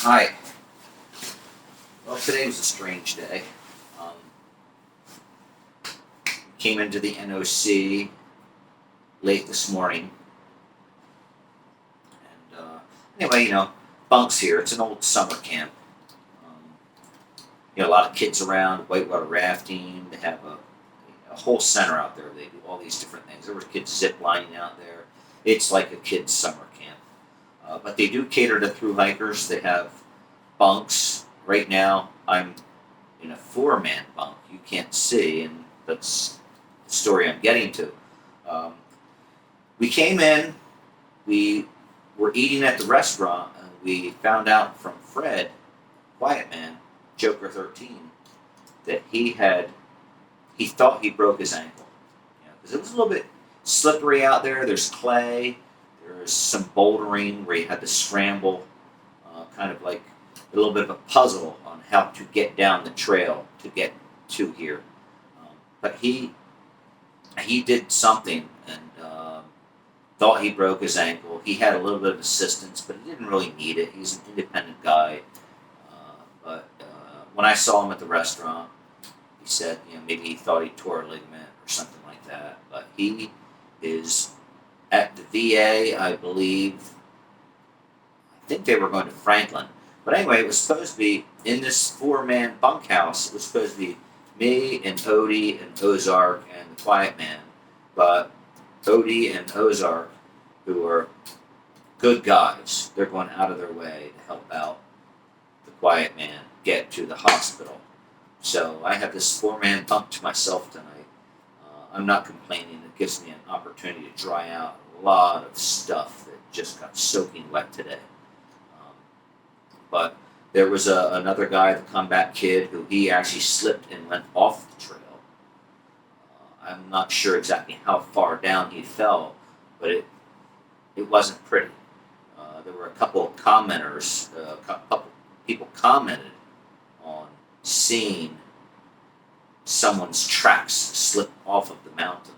Hi. Well, today was a strange day. Um, Came into the NOC late this morning, and anyway, bunks here. It's an old summer camp. Um, a lot of kids around, whitewater rafting. They have a whole center out there. They do all these different things. There were kids zip lining out there. It's like a kids' summer camp. But they do cater to thru hikers. They have bunks. Right now, I'm in a four-man bunk. You can't see, and that's the story I'm getting to. Um, we came in, we were eating at the restaurant, and we found out from Fred, Quiet Man, Joker 13, that he thought he broke his ankle. Because it was a little bit slippery out there. There's clay. There's some bouldering where you had to scramble, kind of like a little bit of a puzzle on how to get down the trail to get to here. But he did something and thought he broke his ankle. He had a little bit of assistance, but he didn't really need it. He's an independent guy. But when I saw him at the restaurant, he said, maybe he thought he tore a ligament or something like that. But he is at the VA, I believe. I think they were going to Franklin. But anyway, it was supposed to be in this four-man bunkhouse. It was supposed to be me and Odie and Ozark and the Quiet Man. But Odie and Ozark, who are good guys, they're going out of their way to help out the Quiet Man get to the hospital. So I have this four-man bunk to myself tonight. I'm not complaining. It gives me an opportunity to dry out a lot of stuff that just got soaking wet today. But there was another guy, the combat kid, who he actually slipped and went off the trail. I'm not sure exactly how far down he fell, but it wasn't pretty. There were a couple of commenters, a couple people commented on seeing someone's tracks slip off of the mountain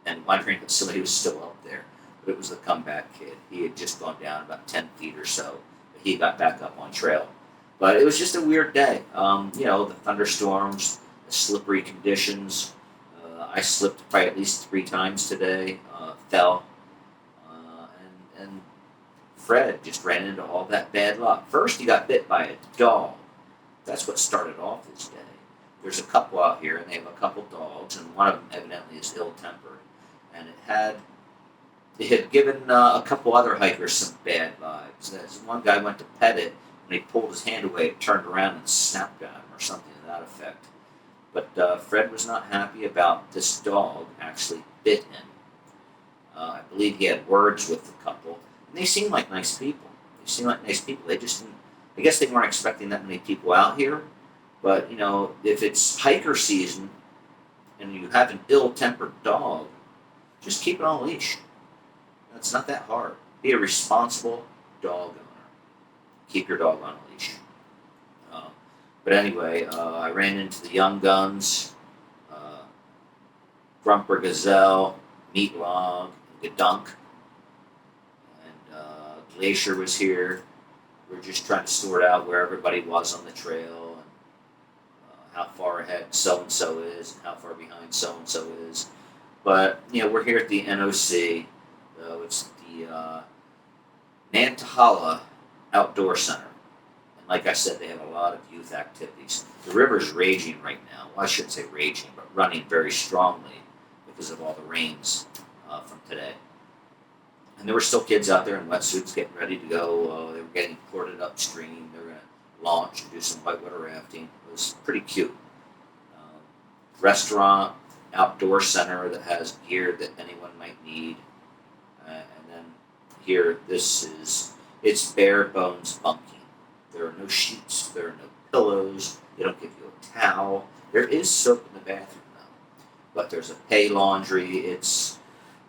and wondering if somebody was still up there. But it was the combat kid. He had just gone down about 10 feet or so. He got back up on trail. But it was just a weird day. The thunderstorms, the slippery conditions. I slipped probably at least 3 times today, fell. And Fred just ran into all that bad luck. First, he got bit by a dog. That's what started off his day. There's a couple out here, and they have a couple dogs, and one of them evidently is ill-tempered. And it had given a couple other hikers some bad vibes. One guy went to pet it, and he pulled his hand away, it turned around and snapped at him or something to that effect. But Fred was not happy about this dog actually bit him. I believe he had words with the couple, and they seemed like nice people. They just didn't, I guess they weren't expecting that many people out here. But, if it's hiker season and you have an ill-tempered dog, just keep it on a leash. It's not that hard. Be a responsible dog owner. Keep your dog on a leash. But anyway, I ran into the Young Guns, Grumper Gazelle, Meat Log, Gadunk, and Glacier was here. We were just trying to sort out where everybody was on the trail and how far ahead so-and-so is and how far behind so-and-so is. But, we're here at the NOC. It's the Nantahala Outdoor Center. And like I said, they have a lot of youth activities. The river's raging right now. Well, I shouldn't say raging, but running very strongly because of all the rains from today. And there were still kids out there in wetsuits getting ready to go. They were getting ported upstream. They were going to launch and do some whitewater rafting. It was pretty cute. Restaurant, outdoor center that has gear that anyone might need. And then here, it's bare bones bunking. There are no sheets, there are no pillows, they don't give you a towel. There is soap in the bathroom though, but there's a pay laundry. It's,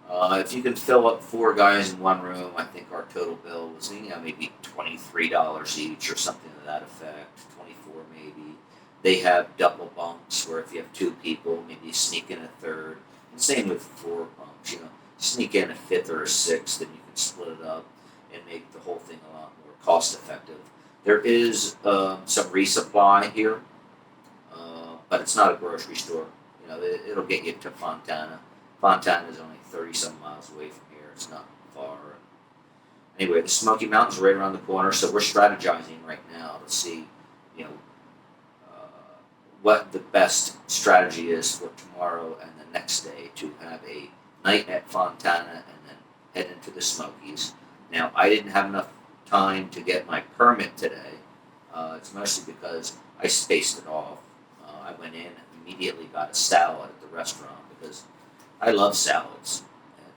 if you can fill up 4 guys in one room, I think our total bill was maybe $23 each or something to that effect, 24 maybe. They have double bunks where if you have 2 people, maybe you sneak in a third. And same with 4 bunks, sneak in a 5th or a 6th, and you can split it up and make the whole thing a lot more cost effective. There is some resupply here, but it's not a grocery store. You know, it'll get you to Fontana. Fontana is only 30-some miles away from here. It's not far. Anyway, the Smoky Mountains are right around the corner, so we're strategizing right now to see, you know, what the best strategy is for tomorrow and the next day to have a night at Fontana and then head into the Smokies. Now, I didn't have enough time to get my permit today. It's mostly because I spaced it off. I went in and immediately got a salad at the restaurant because I love salads. And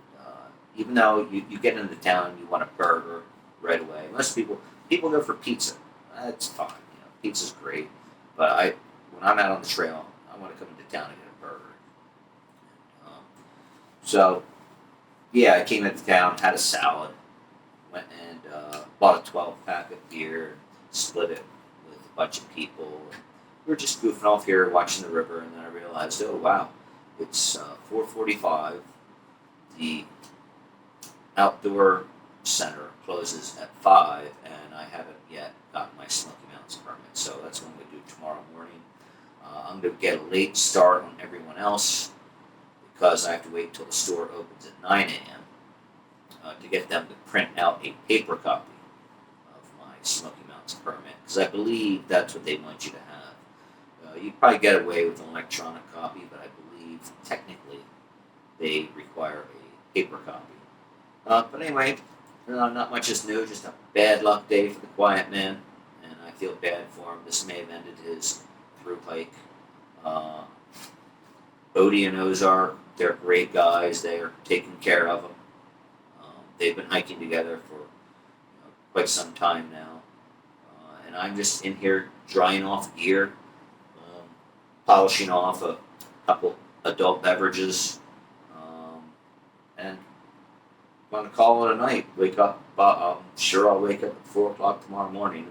even though you get into town and you want a burger right away, most people go for pizza. That's fine. You know, pizza's great, but when I'm out on the trail, I want to come into town and get a burger. So, yeah, I came into town, had a salad, went and bought a 12-pack of beer, and split it with a bunch of people. We were just goofing off here, watching the river, and then I realized, oh wow, it's 4:45. The outdoor center closes at 5, and I haven't yet gotten my Smoky Mountains permit. So that's what I'm going to do tomorrow morning. I'm going to get a late start on everyone else because I have to wait until the store opens at 9 a.m. To get them to print out a paper copy of my Smoky Mountains permit, because I believe that's what they want you to have. You probably get away with an electronic copy, but I believe technically they require a paper copy. But anyway, not much is new, just a bad luck day for the quiet man, and I feel bad for him. This may have ended his through hike. Odie and Ozark, they're great guys. They are taking care of him. They've been hiking together for quite some time now. And I'm just in here drying off gear, polishing off a couple adult beverages, and I'm going to call it a night. Wake up, I'm sure I'll wake up at 4 o'clock tomorrow morning.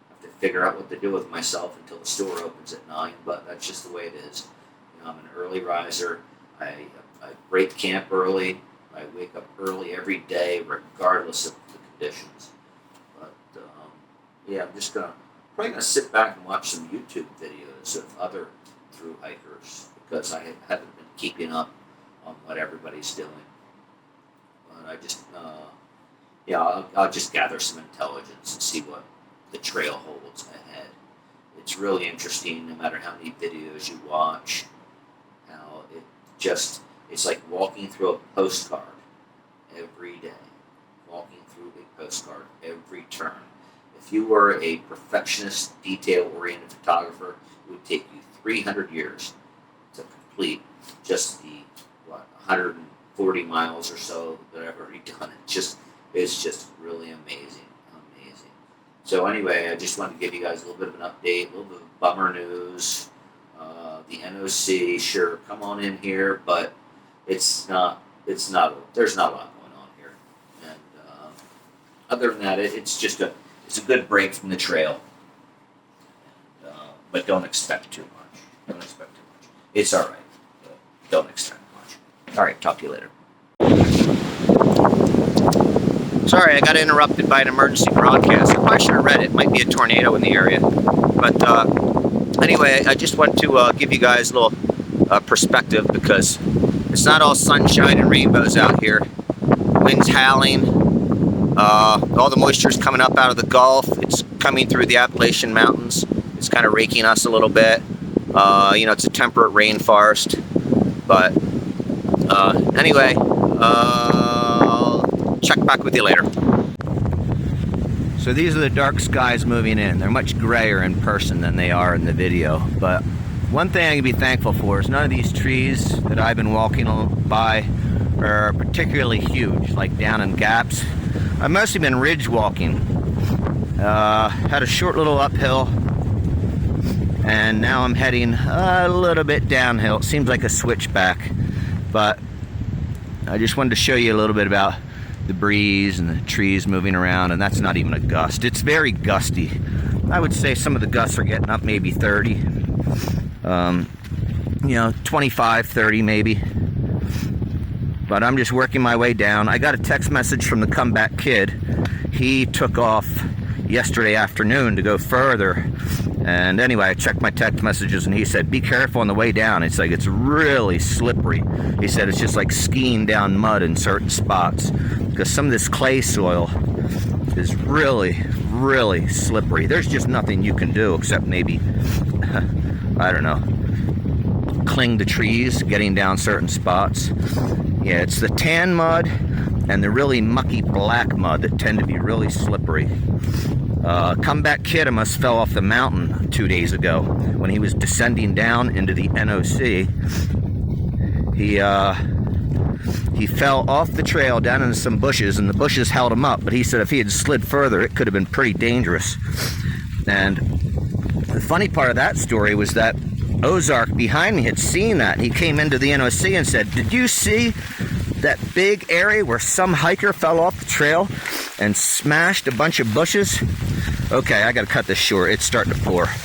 I have to figure out what to do with myself until the store opens at 9, but that's just the way it is. You know, I'm an early riser. I break camp early. I wake up early every day, regardless of the conditions. But yeah, I'm just probably gonna sit back and watch some YouTube videos of other thru hikers because I haven't been keeping up on what everybody's doing. But I just yeah, I'll just gather some intelligence and see what the trail holds ahead. It's really interesting, no matter how many videos you watch, how it's like walking through a postcard every day. Walking through a postcard every turn. If you were a perfectionist, detail-oriented photographer, it would take you 300 years to complete just the 140 miles or so that I've already done. It's just really amazing. So anyway, I just wanted to give you guys a little bit of an update, a little bit of bummer news. The NOC, sure, come on in here, but there's not a lot going on here. And other than that, it's a good break from the trail. And, but don't expect too much. It's all right, but don't expect much. All right, talk to you later. Sorry, I got interrupted by an emergency broadcast. I probably should have read it. Might be a tornado in the area. But anyway, I just want to give you guys a little perspective because it's not all sunshine and rainbows out here. Wind's howling. All the moisture is coming up out of the Gulf. It's coming through the Appalachian Mountains. It's kind of raking us a little bit. You know, it's a temperate rainforest. But anyway, I'll check back with you later. So these are the dark skies moving in. They're much grayer in person than they are in the video. But one thing I can be thankful for is none of these trees that I've been walking by are particularly huge, like down in gaps. I've mostly been ridge walking. Had a short little uphill, and now I'm heading a little bit downhill. It seems like a switchback, but I just wanted to show you a little bit about the breeze and the trees moving around, and that's not even a gust. It's very gusty. I would say some of the gusts are getting up maybe 30. You know, 25, 30 maybe. But I'm just working my way down. I got a text message from the comeback kid. He took off yesterday afternoon to go further. And anyway, I checked my text messages and he said, be careful on the way down. It's like, it's really slippery. He said it's just like skiing down mud in certain spots because some of this clay soil is really, really slippery. There's just nothing you can do except maybe, I don't know, cling to trees getting down certain spots. Yeah, it's the tan mud and the really mucky black mud that tend to be really slippery. Comeback Kid almost fell off the mountain 2 days ago when he was descending down into the NOC. He fell off the trail down into some bushes, and the bushes held him up, but he said if he had slid further it could have been pretty dangerous. And the funny part of that story was that Ozark behind me had seen that. He came into the NOC and said, did you see that big area where some hiker fell off the trail and smashed a bunch of bushes? Okay, I gotta cut this short. It's starting to pour. How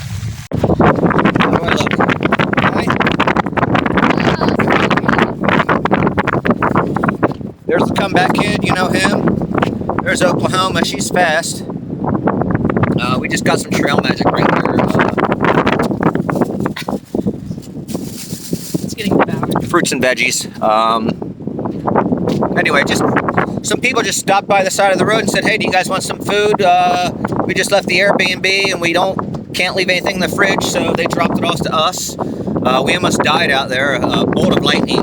do I look? Hi. There's the Comeback Kid, you know him. There's Oklahoma, she's fast. We just got some trail magic right here. It's getting devoured. Fruits and veggies. Anyway, just some people just stopped by the side of the road and said, hey, do you guys want some food? We just left the Airbnb and we can't leave anything in the fridge, so they dropped it off to us. We almost died out there. A bolt of lightning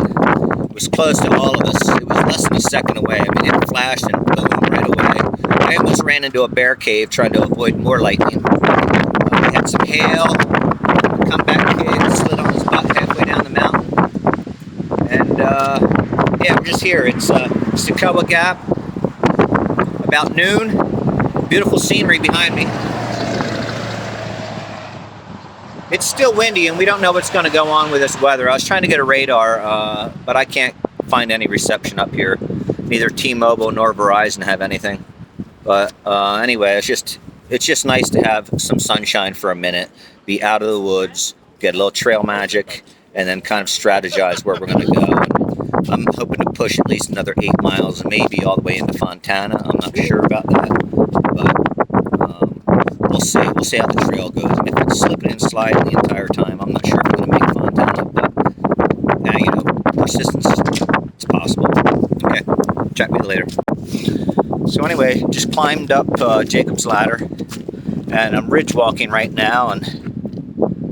was close to all of us. It was less than a second away. I mean, it flashed and boom, right away. I almost ran into a bear cave trying to avoid more lightning. We had some hail. Comeback Kid slid on his butt halfway down the mountain. And yeah, we're just here. It's Socoa Gap, about noon. Beautiful scenery behind me. It's still windy and we don't know what's going to go on with this weather. I was trying to get a radar, but I can't find any reception up here. Neither T-Mobile nor Verizon have anything. But anyway, it's just nice to have some sunshine for a minute, be out of the woods, get a little trail magic, and then kind of strategize where we're going to go. I'm hoping to push at least another 8 miles and maybe all the way into Fontana. I'm not sure about that, but we'll see. We'll see how the trail goes. And if it's slipping and sliding the entire time, I'm not sure if I'm going to make Fontana, but now, you know, persistence is possible. Okay, chat with you later. So anyway, just climbed up Jacob's Ladder, and I'm ridge walking right now, and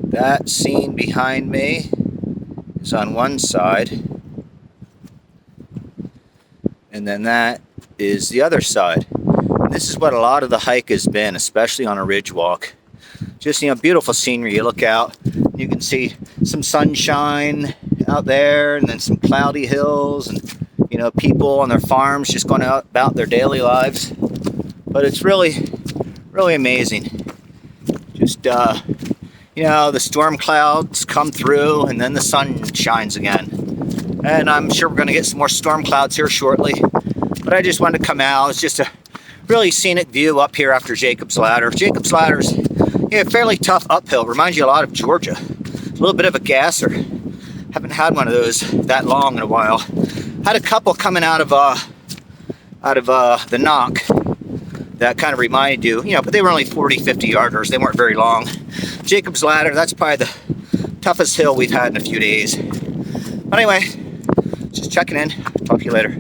that scene behind me is on one side. And then that is the other side. And this is what a lot of the hike has been, especially on a ridge walk. Just, you know, beautiful scenery. You look out, you can see some sunshine out there, and then some cloudy hills, and, you know, people on their farms just going out about their daily lives. But it's really, really amazing. Just, you know, the storm clouds come through, and then the sun shines again. And I'm sure we're going to get some more storm clouds here shortly. But I just wanted to come out. It's just a really scenic view up here after Jacob's Ladder. Jacob's Ladder's, you know, fairly tough uphill. Reminds you a lot of Georgia. A little bit of a gasser. Haven't had one of those that long in a while. Had a couple coming out of the NOC that kind of reminded you, you know, but they were only 40, 50 yarders. They weren't very long. Jacob's Ladder, that's probably the toughest hill we've had in a few days. But anyway, just checking in. Talk to you later.